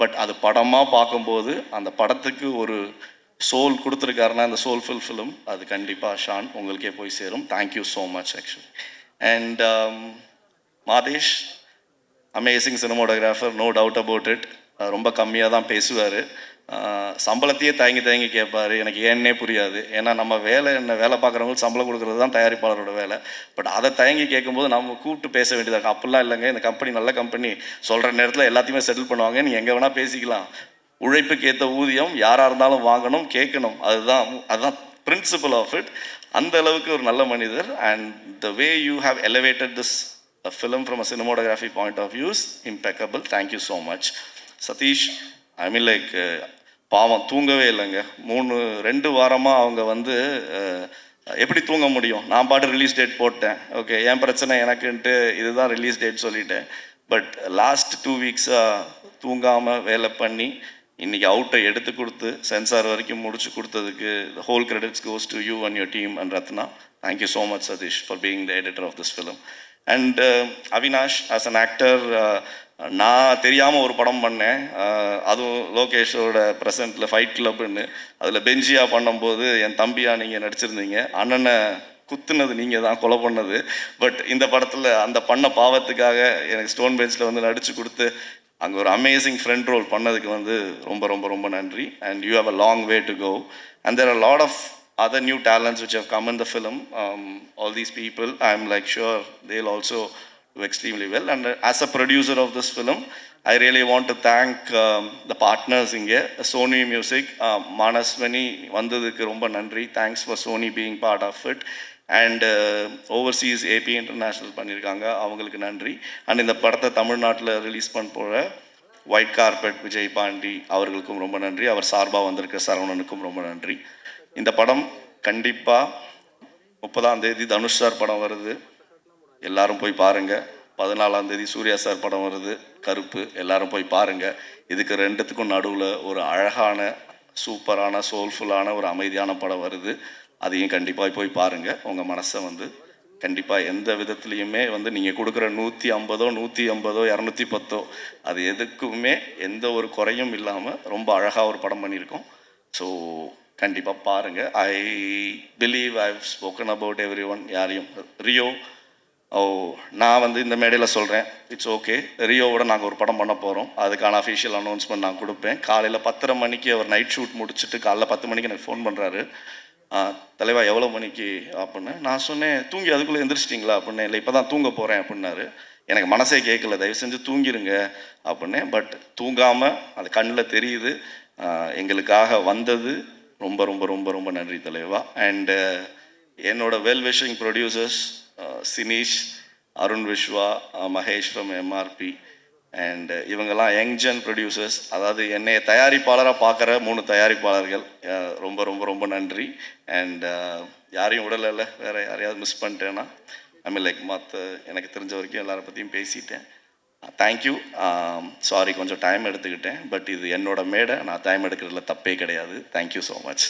But அது படமாக பார்க்கும்போது அந்த படத்துக்கு ஒரு சோல் கொடுத்துருக்காருன்னா அந்த சோல்ஃபுல் ஃபிலிம் அது கண்டிப்பாக Shawn உங்களுக்கே போய் சேரும். Thank you so much actually. And Madhesh, amazing cinematographer, no doubt about it. ரொம்ப கம்மியாக தான் பேசுவார். சம்பளத்தையே தயங்கி கேட்பார். எனக்கு ஏன்னே புரியாது. ஏன்னா நம்ம வேலை பார்க்குறவங்களுக்கு சம்பளம் கொடுக்குறது தான் தயாரிப்பாளரோட வேலை. பட் அதை தயங்கி கேட்கும்போது நம்ம கூப்பிட்டு பேச வேண்டியதாக இருக்கும். அப்படிலாம் இல்லைங்க, இந்த கம்பெனி நல்ல கம்பெனி, சொல்கிற நேரத்தில் எல்லாத்தையுமே செட்டில் பண்ணுவாங்க, நீங்கள் எங்கே வேணால் பேசிக்கலாம். உழைப்புக்கு ஏற்ற ஊதியம் யாராக இருந்தாலும் வாங்கணும், கேட்கணும். அதுதான் பிரின்சிபல் ஆஃப் இட். அந்த அளவுக்கு ஒரு நல்ல மனிதர். And the way you have elevated this film from a cinematography point of view is impeccable. Thank you so much. Sathish, I mean like பாவம் தூங்கவே இல்லைங்க. 2 வாரமாக அவங்க வந்து எப்படி தூங்க முடியும்? நான் பாட்டு ரிலீஸ் டேட் போட்டேன், ஓகே என் பிரச்சனை எனக்குன்ட்டு இதுதான் ரிலீஸ் டேட் சொல்லிட்டேன். பட் லாஸ்ட் 2 வீக்ஸாக தூங்காமல் வேலை பண்ணி இன்றைக்கி அவுட்டை எடுத்து கொடுத்து சென்சார் வரைக்கும் முடிச்சு கொடுத்ததுக்கு the whole credits goes to you and your team and Ratna. Thank you so much, Satish, for being the editor of this film. And Avinash, as an actor, நான் தெரியாமல் ஒரு படம் பண்ணேன். அதுவும் லோகேஷோட ப்ரெசண்ட்டில் ஃபைட் கிளப்னு, அதில் பெஞ்சியாக பண்ணும்போது என் தம்பியாக நீங்கள் நடிச்சிருந்தீங்க. அண்ணனை குத்துனது நீங்கள் தான், கொலை பண்ணது. பட் இந்த படத்தில் அந்த பண்ண பாவத்துக்காக எனக்கு ஸ்டோன் பெஞ்சில் வந்து நடித்து கொடுத்து அங்கே ஒரு அமேசிங் ஃப்ரெண்ட் ரோல் பண்ணதுக்கு வந்து ரொம்ப ரொம்ப ரொம்ப நன்றி. And you have a long way to go. And there are lot of other new talents which have come in the film. All these people, I'm like sure they'll also do extremely well. And as a producer of this film, I really want to thank the partners inge, Sony Music, Manaswani vandadukku romba nandri. Thanks for Sony being part of it. And overseas AP International பண்ணியிருக்காங்க, அவங்களுக்கு நன்றி. And இந்த படத்தை தமிழ்நாட்டில் release பண்ண போகிற white carpet Vijay Pandi அவர்களுக்கும் ரொம்ப நன்றி. அவர் சார்பாக வந்திருக்க சரவணனுக்கும் ரொம்ப நன்றி. இந்த படம் கண்டிப்பாக 30ஆம் தேதி தனுஷ் சார் படம் வருது, எல்லாரும் போய் பாருங்கள். 14ஆம் தேதி சூர்யா சார் படம் வருது கருப்பு, எல்லாரும் போய் பாருங்கள். இதுக்கு ரெண்டுத்துக்கும் நடுவில் ஒரு அழகான சூப்பரான சோல்ஃபுல்லான ஒரு அமைதியான படம் வருது, அதையும் கண்டிப்பாக போய் பாருங்கள். உங்கள் மனசை வந்து கண்டிப்பாக எந்த விதத்துலேயுமே வந்து நீங்கள் கொடுக்குற 150 180 210 அது எதுக்குமே எந்த ஒரு குறையும் இல்லாமல் ரொம்ப அழகாக ஒரு படம் பண்ணியிருக்கோம். ஸோ கண்டிப்பாக பாருங்கள். I believe I have spoken about every one. யாரையும் ரியோ நான் வந்து இந்த மேடையில் சொல்கிறேன், இட்ஸ் ஓகே, ரியோவோட நாங்கள் ஒரு படம் பண்ண போகிறோம். அதுக்கான அஃபிஷியல் அனௌன்ஸ்மெண்ட் நான் கொடுப்பேன். காலையில் 10:30 மணிக்கு அவர் நைட் ஷூட் முடிச்சுட்டு காலைல 10 மணிக்கு எனக்கு ஃபோன் பண்ணுறாரு. தலைவா எவ்வளோ மணிக்கு அப்படின்னு நான் சொன்னேன். தூங்கி அதுக்குள்ளே எந்திரிச்சிட்டிங்களா அப்படின்னு. இல்லை இப்போ தான் தூங்க போகிறேன் அப்படின்னாரு. எனக்கு மனசே கேட்கல, தயவு செஞ்சு தூங்கிடுங்க அப்படின்னேன். பட் தூங்காமல் அது கண்ணில் தெரியுது. எங்களுக்காக வந்தது ரொம்ப ரொம்ப ரொம்ப ரொம்ப நன்றி தலைவா. அண்டு என்னோட well wishing producers Sineesh, Arun Viswa, Mahesh from MRP and இவங்கெல்லாம் யங் ஜென் ப்ரொடியூசர்ஸ், அதாவது என்னை தயாரிப்பாளராக பார்க்குற 3 தயாரிப்பாளர்கள், ரொம்ப ரொம்ப ரொம்ப நன்றி. அண்ட் யாரையும் விடலை, வேறு யாரையாவது மிஸ் பண்ணிட்டேன்னா ஐ மீன் லைக் மற்ற எனக்கு தெரிஞ்ச வரைக்கும் எல்லாரை பற்றியும் பேசிட்டேன். தேங்க்யூ. சாரி கொஞ்சம் டைம் எடுத்துக்கிட்டேன், பட் இது என்னோட மேடை, நான் டைம் எடுக்கிறதுல தப்பே கிடையாது. Thank you so much.